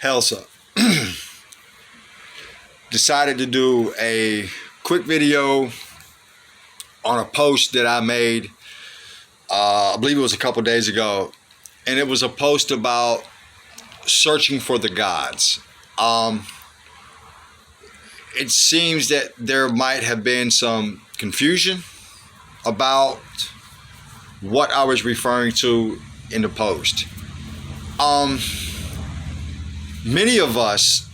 Helsa decided to do a quick video on a post that I made, I believe it was a couple days ago, and it was a post about searching for the gods. It seems that there might have been some confusion about what I was referring to in the post. Many of us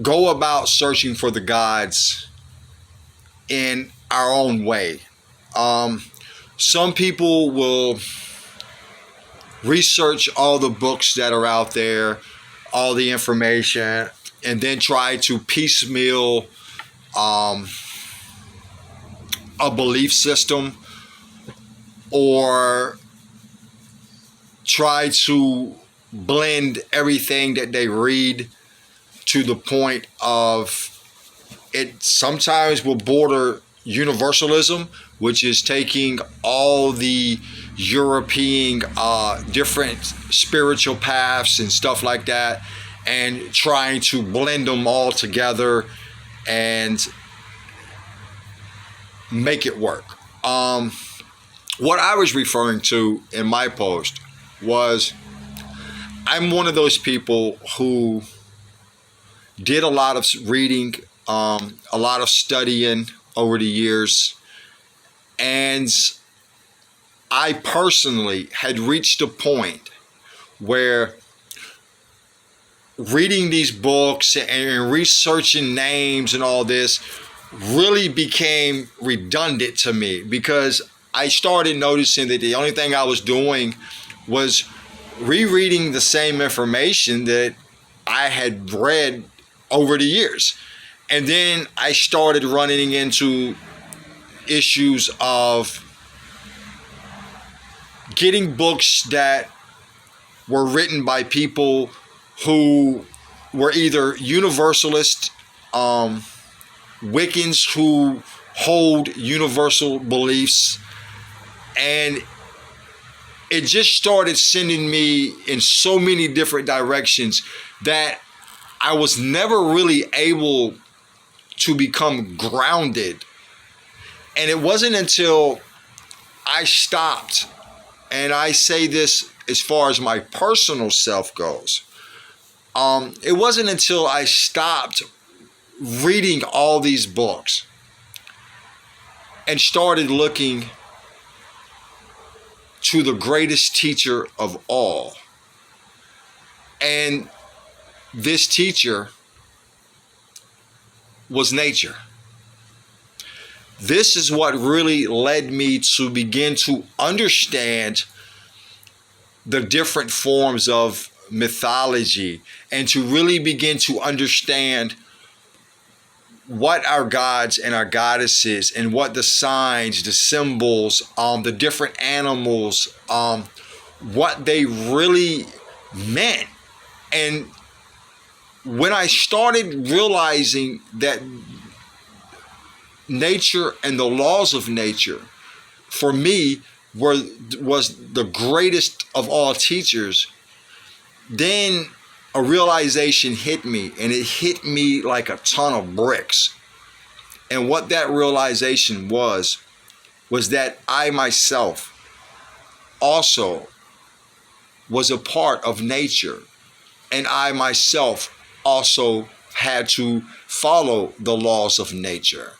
go about searching for the gods in our own way. Some people will research all the books that are out there, all the information, and then try to piecemeal a belief system, or try to blend everything that they read to the point of it sometimes will border universalism, which is taking all the European different spiritual paths and stuff like that and trying to blend them all together and make it work. What I was referring to in my post was I'm one of those people who did a lot of reading, a lot of studying over the years, and I personally had reached a point where reading these books and researching names and all this really became redundant to me, because I started noticing that the only thing I was doing was rereading the same information that I had read over the years. And then I started running into issues of getting books that were written by people who were either universalist, Wiccans who hold universal beliefs, and it just started sending me in so many different directions that I was never really able to become grounded. And it wasn't until I stopped, and I say this as far as my personal self goes, it wasn't until I stopped reading all these books and started looking to the greatest teacher of all. And this teacher was nature. This is what really led me to begin to understand the different forms of mythology and to really begin to understand what our gods and our goddesses and what the signs, the symbols, the different animals, what they really meant. And when I started realizing that nature and the laws of nature, for me, was the greatest of all teachers, then a realization hit me, and it hit me like a ton of bricks. And what that realization was that I myself also was a part of nature, and I myself also had to follow the laws of nature.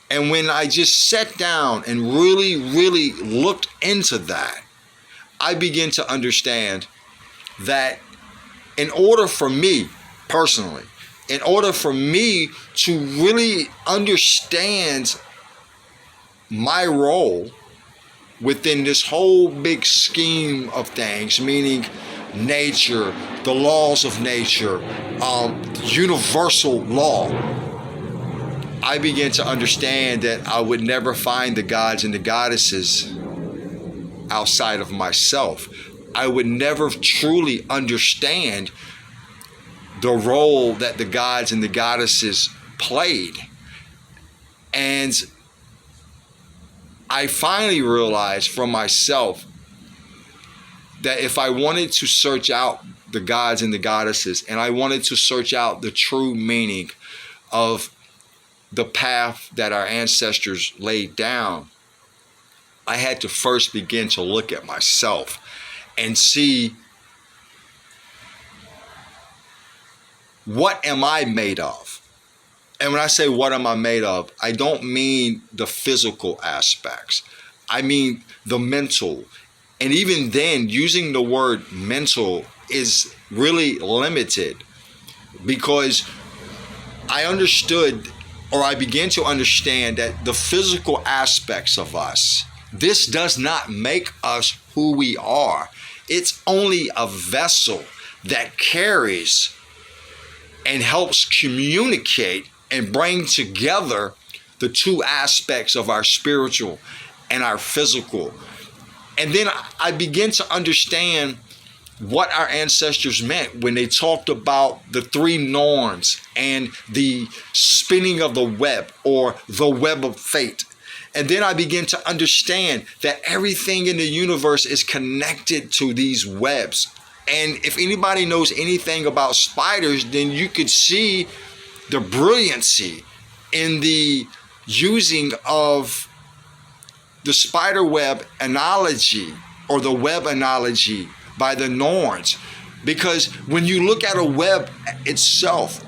And when I just sat down and really, really looked into that, I began to understand that in order for me personally, in order for me to really understand my role within this whole big scheme of things, meaning nature, the laws of nature, universal law, I began to understand that I would never find the gods and the goddesses outside of myself. I would never truly understand the role that the gods and the goddesses played. And I finally realized for myself that if I wanted to search out the gods and the goddesses, and I wanted to search out the true meaning of the path that our ancestors laid down, I had to first begin to look at myself and see, what am I made of? And when I say what am I made of, I don't mean the physical aspects. I mean the mental. And even then, using the word mental is really limited, because I understood, or I began to understand, that the physical aspects of us, this does not make us who we are. It's only a vessel that carries and helps communicate and bring together the two aspects of our spiritual and our physical. And then I begin to understand what our ancestors meant when they talked about the three norns and the spinning of the web, or the web of fate. And then I begin to understand that everything in the universe is connected to these webs. And if anybody knows anything about spiders, then you could see the brilliancy in the using of the spider web analogy, or the web analogy by the Norns. Because when you look at a web itself,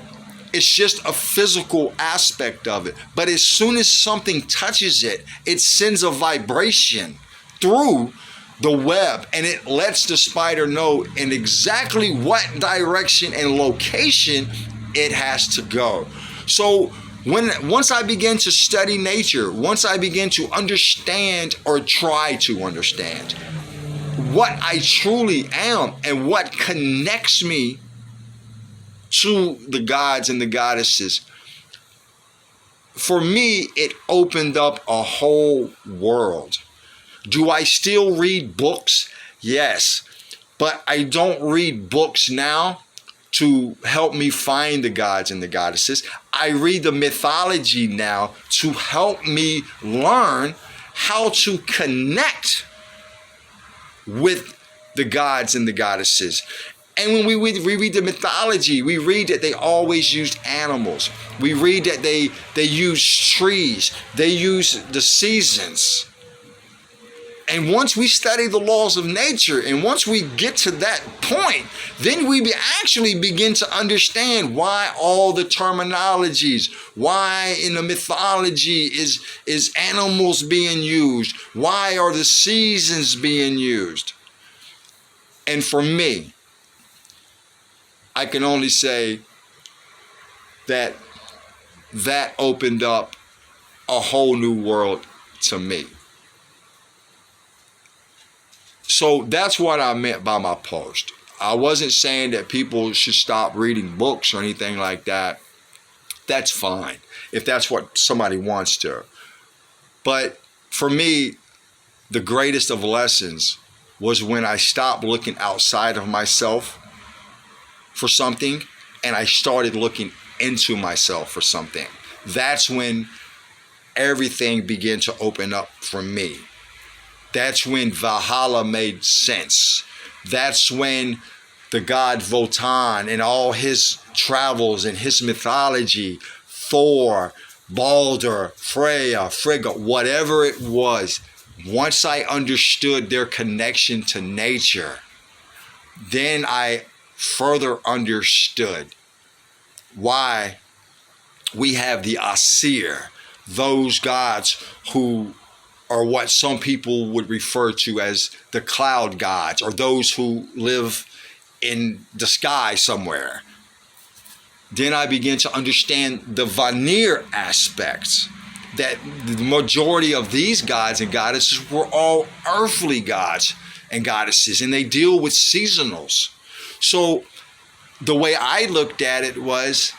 it's just a physical aspect of it. But as soon as something touches it, it sends a vibration through the web, and it lets the spider know in exactly what direction and location it has to go. So once I began to study nature, once I began to understand, or try to understand, what I truly am and what connects me to the gods and the goddesses, for me, it opened up a whole world. Do I still read books? Yes. But I don't read books now to help me find the gods and the goddesses. I read the mythology now to help me learn how to connect with the gods and the goddesses. And when we read the mythology, we read that they always used animals. We read that they used trees. They used the seasons. And once we study the laws of nature, and once we get to that point, then we actually begin to understand why all the terminologies, why in the mythology is animals being used, why are the seasons being used. And for me, I can only say that opened up a whole new world to me. So that's what I meant by my post. I wasn't saying that people should stop reading books or anything like that. That's fine if that's what somebody wants to. But for me, the greatest of lessons was when I stopped looking outside of myself for something, and I started looking into myself for something. That's when everything began to open up for me. That's when Valhalla made sense. That's when the god Wotan and all his travels and his mythology, Thor, Balder, Freya, Frigga, whatever it was, once I understood their connection to nature, then I further understood why we have the Aesir, those gods who are what some people would refer to as the cloud gods, or those who live in the sky somewhere. Then I began to understand the Vanir aspects, that the majority of these gods and goddesses were all earthly gods and goddesses, and they deal with seasonals. So the way I looked at it was,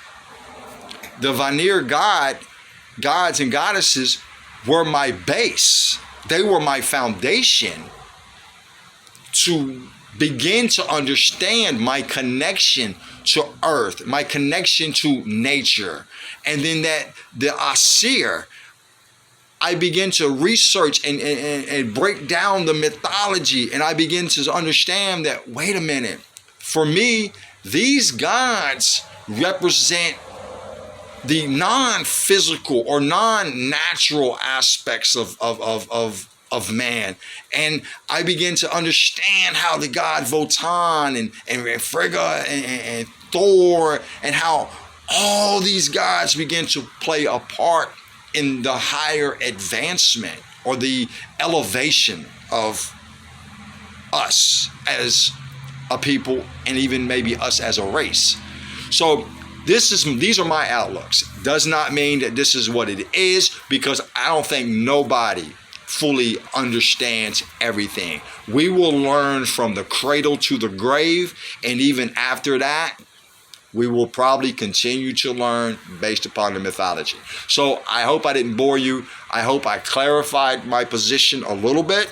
the Vanir gods and goddesses were my base. They were my foundation to begin to understand my connection to earth, my connection to nature. And then that the Aesir I begin to research and break down the mythology, and I begin to understand that, wait a minute, for me, these gods represent the non-physical or non-natural aspects of man. And I begin to understand how the god Wotan and Frigga and Thor, and how all these gods begin to play a part in the higher advancement or the elevation of us as a people, and even maybe us as a race. So these are my outlooks. Does not mean that this is what it is, because I don't think nobody fully understands everything. We will learn from the cradle to the grave, and even after that, we will probably continue to learn based upon the mythology. So I hope I didn't bore you. I hope I clarified my position a little bit.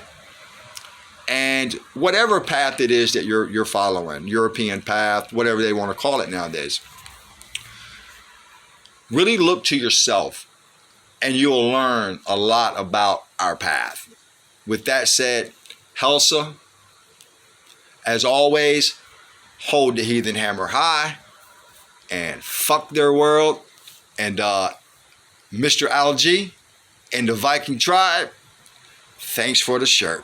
And whatever path it is that you're following, European path, whatever they want to call it nowadays, really look to yourself, and you'll learn a lot about our path. With that said, Helsa, as always, hold the heathen hammer high and fuck their world. And Mr. Algae and the Viking tribe, thanks for the shirt.